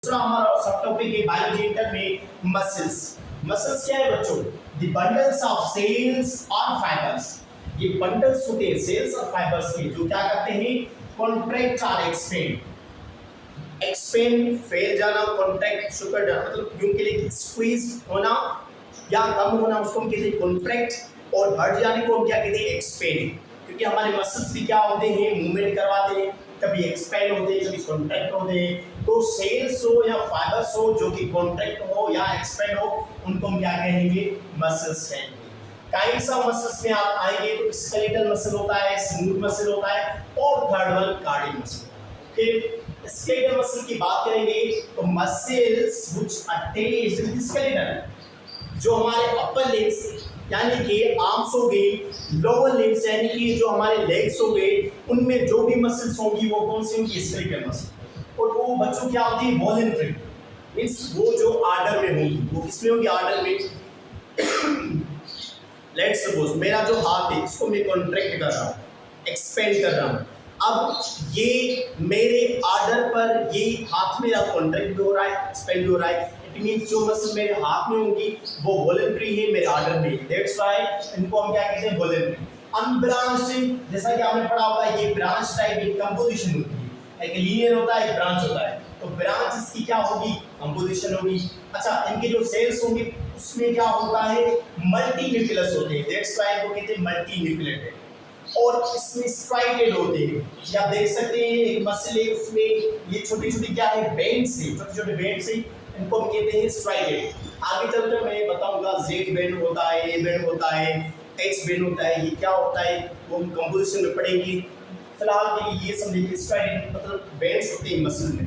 दूसरा हमारा सब टॉपिक है बायोलॉजी इंटर में मसल्स। मसल्स क्या है बच्चों? द बंडल्स ऑफ सेल्स और फाइबर्स। ये बंडल्स होते हैं सेल्स और फाइबर्स के, जो क्या करते हैं? कॉन्ट्रैक्ट और एक्सपेंड। एक्सपेंड फैल जाना, कॉन्ट्रैक्ट सुकर जाना, मतलब यूं के लिए स्क्वीज होना या कम होना, उसको हम कहते हैं कॉन्ट्रैक्ट, और बढ़ जाने को हम क्या कहते हैं? एक्सपेंड। क्योंकि हमारे मसल्स भी क्या होते हैं? मूवमेंट करवाते हैं, कभी एक्सपेंड होते हैं, कभी कॉन्ट्रैक्ट होते हैं। तो सेल्स हो या फाइबर्स हो जो कि कॉन्ट्रैक्ट हो या एक्सपेंड हो, उनको हम क्या कहेंगे? मसल्स कहेंगे। काइंड्स ऑफ मसल्स में आप आएंगे तो स्केलेटल मसल होता है, स्मूथ मसल होता है, और third one cardiac muscle. Okay, skeletal muscle की बात करेंगे तो muscles which attach with skeleton, जो हमारे अपर लिम्स यानी कि आर्म्स हो गई, लोअर लिम्स यानी कि जो हमारे लेग्स हो गए, उनमें जो भी मसल्स होंगी वो कौन सी होंगी? Skeletal muscle. और वो बच्चों क्या होती है? वॉलंटरी, मींस वो जो आर्डर में होंगी। वो किसमें होंगी? आर्डर में। लेट्स सपोज मेरा जो हाथ है इसको मैं कॉन्ट्रैक्ट कर रहा हूँ, एक्सपेंड कर रहा हूँ। अब ये मेरे आर्डर पर ये हाथ मेरा कॉन्ट्रैक्ट भी हो रहा है, एक्सपेंड भी हो रहा है। इट मींस जो मसल मेरे हाथ में होंगी वो वॉलंटरी है, मेरे आर्डर में। दैट्स व्हाई इनको हम क्या कहते हैं? वॉलंटरी। अनब्रांच्ड, जैसा कि आपने पढ़ा होगा, ये ब्रांच टाइप की कंपोजिशन होती है। एक लीनियर होता है, एक ब्रांच होता है। तो ब्रांच इसकी क्या होगी? कंपोजिशन होगी। अच्छा, इनके जो सेल्स होंगे उसमें क्या होता है? मल्टी न्यूक्लियस होते हैं। दैट्स व्हाई इनको कहते हैं मल्टी न्यूक्लिएटेड। और इसमें स्ट्राइटेड होते हैं। ये आप देख सकते हैं एक मसल है, उसमें ये छोटी छोटी क्या है? बेंड्स है, छोटे छोटे बेंड्स है, इनको हम कहते हैं स्ट्राइटेड। आगे चलकर मैं बताऊंगा जेड बेंड होता है, ए बेंड होता है, एक्स बेंड होता है, ये क्या होता है वो हम कंपोजिशन में पढ़ेंगे। फिलहाल के लिए ये समझिए स्ट्राइटेड मतलब बेंड्स होते हैं मसल में।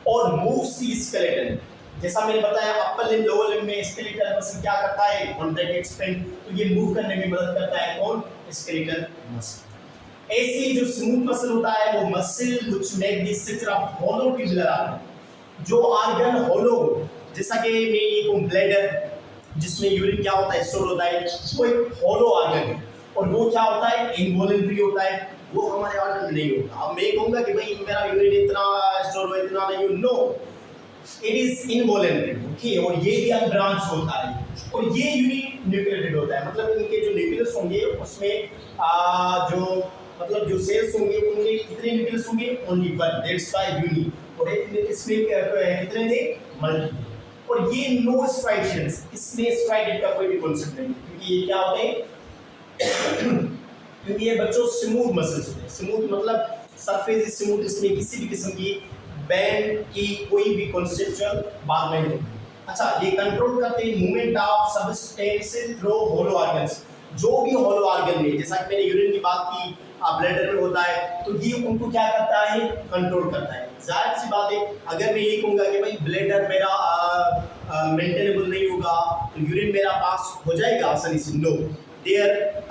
और मूव्स द स्केलेटन, जैसा मैंने बताया अपर लिम्ब लोअर लिम्ब में स्केलेटल मसल क्या करता है? कॉन्ट्रैक्ट एक्सपेंड, तो ये मूव करने में मदद करता है कौन? Skeletal muscle. ऐसी जो स्मूथ मसल होता है वो muscle which make the structure of hollow tubular organ. जो ऑर्गन होलो, जैसा कि मैं ये ब्लैडर जिसमें यूरिन क्या होता है? स्टोर होता है, वो एक होलो ऑर्गन है। और वो क्या होता है? इनवॉलंटरी होता है, वो हमारे ऑर्गन में नहीं होता। अब मैं कहूंगा कि भाई मेरा यूरिन इतना स्टोर हो, इतना नहीं, no, it is involuntary. Okay, और ये भी अनब्रांच होता है, और ये यूनिन्यूक्लिएटेड होता है। मतलब इनके जो न्यूक्लियस होंगे उसमें जो मतलब जो सेल्स होंगे उनमें कितने न्यूक्लियस होंगे? Only one. That's why uni. और इसमें कितने थे? मल्टी। और ये नो स्ट्राइशंस, इसमें स्ट्राइडेड का कोई भी कॉन्सेप्ट नहीं, क्योंकि ये क्या होते हैं? क्योंकि ये बच्चों स्मूथ मसल्स होते हैं। स्मूथ मतलब सरफेस इज स्मूथ, इसमें किसी भी किस्म की बैंड की कोई भी कॉन्सेप्चुअल बात नहीं होती। अच्छा, ये कंट्रोल करते हैं movement of substance through hollow organs. जो भी होलो ऑर्गन में, जैसा कि मैंने यूरिन की बात की, ब्लैडर में होता है, तो ये उनको क्या करता है? कंट्रोल करता है। जाहिर सी बात है, अगर मैं ये कहूँगा कि भाई ब्लैडर मेरा मेंटेनेबल नहीं होगा तो यूरिन मेरा पास हो जाएगा आसानी से? No, there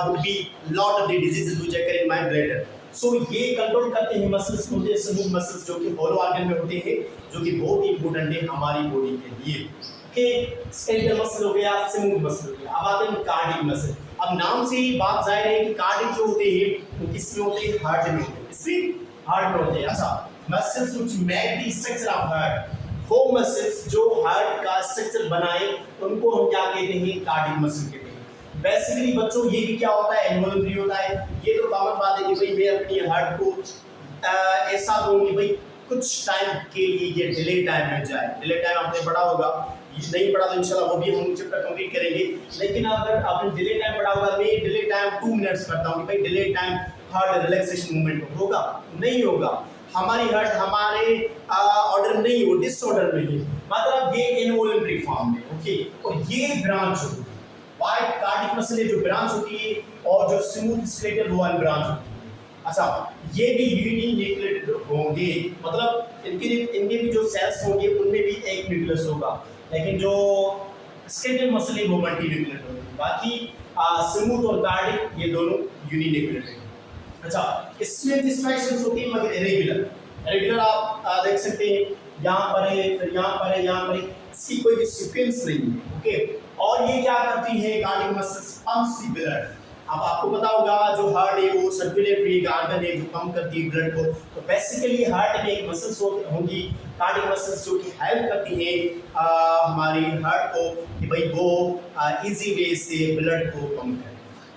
would be lot of the diseases which occur in my bladder. So ये कंट्रोल करते हैं मसल्स होते हैं, स्मूथ मसल्स जो कि होलो ऑर्गन में होते हैं, जो कि बहुत ही इंपॉर्टेंट है हमारी बॉडी के लिए। ओके, स्केलेटल मसल हो गया, स्मूथ मसल हो गया। अब आते हैं कार्डियक मसल। अब नाम से ही बात जाहिर है कि कार्डियक जो होते हैं वो किसमें होते हैं? हार्ट में होते हैं। इसमें हार्ट में होते हैं। अच्छा, muscles which make the structure of heart, वो मसल्स जो हार्ट का स्ट्रक्चर बनाए उनको हम क्या कहते हैं? कार्डियक मसल कहते हैं। बेसिकली बच्चों ये भी क्या होता है? इनवॉल्यूंटरी होता है। ये तो कॉमन बात है कि भाई मैं अपनी हार्ट को ऐसा दूं कि भाई कुछ टाइम के लिए ये डिले टाइम में जाए। डिले टाइम आपने पढ़ा होगा, ये नहीं पढ़ा तो इंशाल्लाह वो भी हम चैप्टर कंप्लीट करेंगे। लेकिन अगर आपने डिले टाइम पढ़ा होगा, मैं डिले टाइम 2 मिनट्स करता हूँ कि भाई delay time heart relaxation movement होगा, नहीं होगा। हमारी हार्ट हमारे ऑर्डर नहीं हो, डिसऑर्डर में है, मतलब ये इनवॉल्यूंटरी फॉर्म में। ओके, और ये ब्रांच होती है। वाइट कार्डियक मसल जो ब्रांच होती है, और जो स्मूथ स्केलेटल वो ब्रांच होती है। अच्छा, ये भी यूनिन्यूक्लिएटेड होंगे, मतलब इनके भी जो सेल्स होंगे उनमें भी एक न्यूक्लियस होगा, लेकिन जो स्केलेटल मसल है वो मल्टी न्यूक्लिएटेड होगी। बाकी स्मूथ और कार्डियक ये दोनों यूनिन्यूक्लिएटेड। अच्छा, इसमें स्ट्राइशंस होती है मगर इरेगुलर। रेगुलर आप देख सकते हैं, यहाँ पर है, फिर यहाँ पर है, यहाँ पर है, इसकी कोई भी सीक्वेंस नहीं है। ओके, और ये क्या करती है? Cardiac muscles pumps the blood, अब आपको पता होगा जो हार्ट है वो सर्कुलेटरी ऑर्गन है जो पंप करती है ब्लड को। तो बेसिकली हार्ट में एक मसल्स होंगी, कार्डियक मसल्स, जो कि हेल्प करती है हमारी हार्ट को कि भाई वो इजी वे से ब्लड को पंप करे।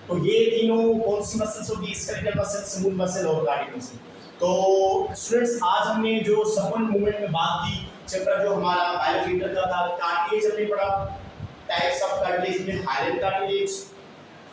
तो ये तीनों कौन सी मसल्स होगी? स्केलेटल मसल, स्मूथ मसल और कार्डियक मसल। तो स्टूडेंट्स आज हमने जो सपोर्ट मूवमेंट में बात की, चैप्टर जो हमारा बायोलॉजी का था, कार्टिलेज हमने पढ़ा, टाइप्स ऑफ कार्टिलेज में हाइलन कार्टिलेज,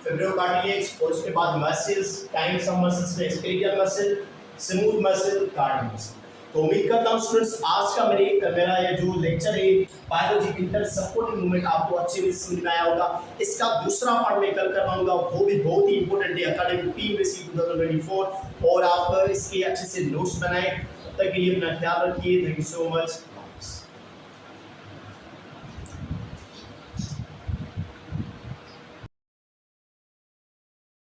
फिब्रोकार्टिलेज, और उसके बाद मसल्स, टाइप्स ऑफ मसल्स में skeletal muscle, smooth muscle, cardiac muscle. तो उम्मीद करता हूँ स्टूडेंट्स आज का मेरा ये जो लेक्चर है बायोलॉजी इंटर सपोर्टिंग मूवमेंट आपको अच्छे से समझ में आया होगा। इसका दूसरा पार्ट मैं कल करवाऊंगा, वो भी बहुत ही इंपॉर्टेंट है अकेडमिक टीएमएससी 2024, और आप इसके अच्छे से नोट्स बनाएं। तब तक के लिए अपना ख्याल रखिए। Thank you so much.